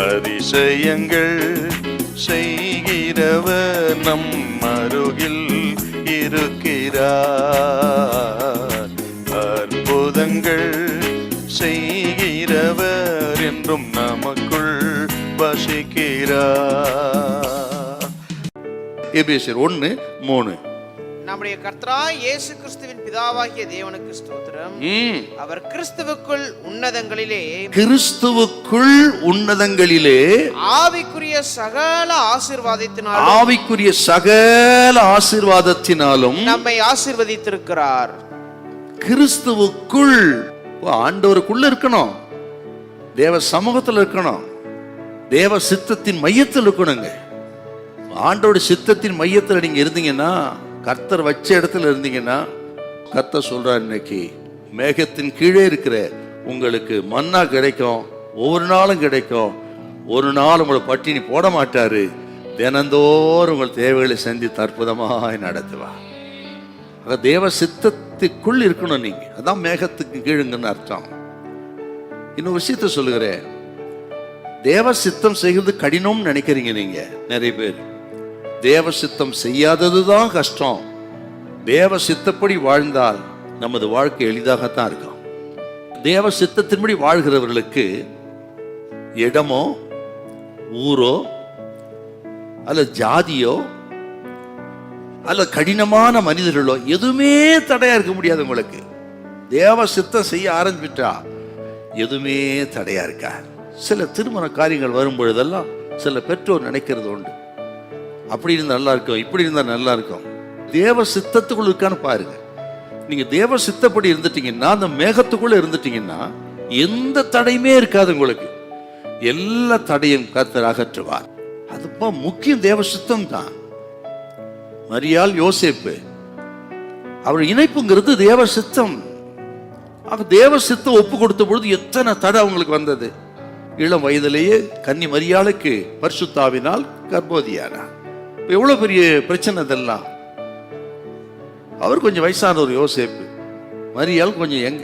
அதிசயங்கள் செய்கிறவர் நம் அருகில் இருக்கிறார். அற்புதங்கள் செய்கிறவர் என்றும் நமக்குள் வசிக்கிறார். எபேசியர் 1:3. நம்முடைய கர்த்தராகிய இயேசு கிறிஸ்துவின் பிதாவாகிய தேவனுக்கு ஸ்தோத்திரம். அவர் கிறிஸ்துவுக்குள் உன்னதங்களிலே ஆவிக்குரிய சகல ஆசீர்வாதத்தினாலும் நம்மை ஆசீர்வதித்திருக்கிறார். கிறிஸ்துவுக்குள், ஆண்டவருக்குள்ள இருக்கணும், தேவ சமூகத்தில் இருக்கணும், தேவ சித்தத்தின் மையத்தில் இருக்கணுங்க. ஆண்டோட சித்தத்தின் மையத்தில் நீங்க இருந்தீங்கன்னா, கர்த்தர் வச்ச இடத்துல இருந்தீங்கன்னா, கர்த்தர் சொல்றார், இன்னைக்கு மேகத்தின் கீழே இருக்கிற உங்களுக்கு மன்னா கிடைக்கும், ஒவ்வொரு நாளும் கிடைக்கும், ஒரு நாள் உங்களை பட்டினி போட மாட்டாரு, தினந்தோறும் உங்கள் தேவைகளை சந்தித்து அற்புதமாய் நடத்துவார். தேவ சித்தத்துக்குள் இருக்கணும் நீங்க. அதான் மேகத்துக்கு கீழுங்கன்னு அர்த்தம். இன்னொரு விஷயத்த சொல்லுகிறேன், தேவ சித்தம் செய்கிறது கடினம்னு நினைக்கிறீங்க நீங்க நிறைய பேர். தேவ சித்தம் செய்யாததுதான் கஷ்டம். தேவ சித்தப்படி வாழ்ந்தால் நமது வாழ்க்கை எளிதாகத்தான் இருக்கும். தேவ சித்தத்தின்படி வாழ்கிறவர்களுக்கு இடமோ ஊரோ அல்ல ஜாதியோ அல்ல கடினமான மனிதர்களோ எதுவுமே தடையா இருக்க முடியாது. உங்களுக்கு தேவ சித்தம் செய்ய ஆரம்பிச்சா எதுவுமே தடையா இருக்கா. சில திருமண காரியங்கள் வரும் பொழுதெல்லாம் சில பெற்றோர் நினைக்கிறது உண்டு, அப்படி இருந்தா நல்லா இருக்கும், இப்படி இருந்தா நல்லா இருக்கும். தேவ சித்தத்துக்குள்ள இருக்கான்னு பாருங்க. நீங்க தேவ சித்தப்படி இருந்துட்டீங்கன்னா, அந்த மேகத்துக்குள்ள இருந்துட்டீங்கன்னா எந்த தடையுமே இருக்காது உங்களுக்கு. எல்லா தடையும் கர்த்தர் அகற்றுவார். அதுப்பா முக்கியம், தேவ சித்தம் தான். மரியாள் யோசேப்பு அவர் இணைப்புங்கிறது தேவ சித்தம். தேவ சித்தம் ஒப்பு கொடுத்த பொழுது எத்தனை தடை அவங்களுக்கு வந்தது. இளம் வயதிலேயே கன்னி மரியாளுக்கு பரிசுத்தாவினால் கர்ப்பவதியானார். எவ்வளவு பெரிய பிரச்சனை இதெல்லாம். அவர் கொஞ்சம் வயசான ஒரு யோசேப்பு, மரியாள் கொஞ்சம் யங்.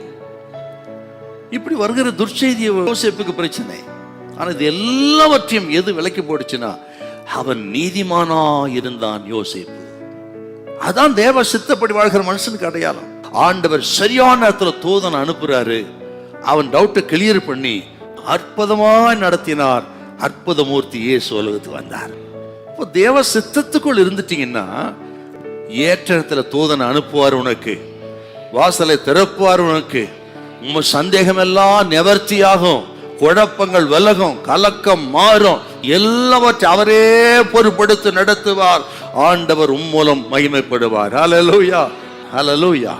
இப்படி வருகிற துர்ச்செய்தி யோசேப்புக்கு பிரச்சனை. ஆனா இது எல்லாவற்றையும் எது விலக்கி போடுச்சுன்னா, அவன் நீதிமானா இருந்தான் யோசேப்பு. அதான் தேவ சித்தப்படி வாழ்கிற மனுஷனுக்கு அடையாளம். ஆண்டவர் சரியான நேரத்துல தூதனை அனுப்புறாரு. அவன் டவுட்டை கிளியர் பண்ணி அற்புதமாய் நடத்தினார். அற்புத மூர்த்தி இயேசு உலகத்துக்கு வந்தார். இப்போ தேவ சித்தத்துக்குள் இருந்துட்டீங்கன்னா, ஏற்ற இடத்துல தூதனை அனுப்புவார், உனக்கு வாசலை திறப்புவார், உனக்கு உங்க சந்தேகம் எல்லாம் நிவர்த்தியாகும், குழப்பங்கள் விலகும், கலக்கம் மாறும், எல்லாவற்றையும் அவரே பொறுப்படுத்தி நடத்துவார். ஆண்டவர் மூலம் மகிமைப்படுவார். ஹல்லேலூயா, ஹல்லேலூயா.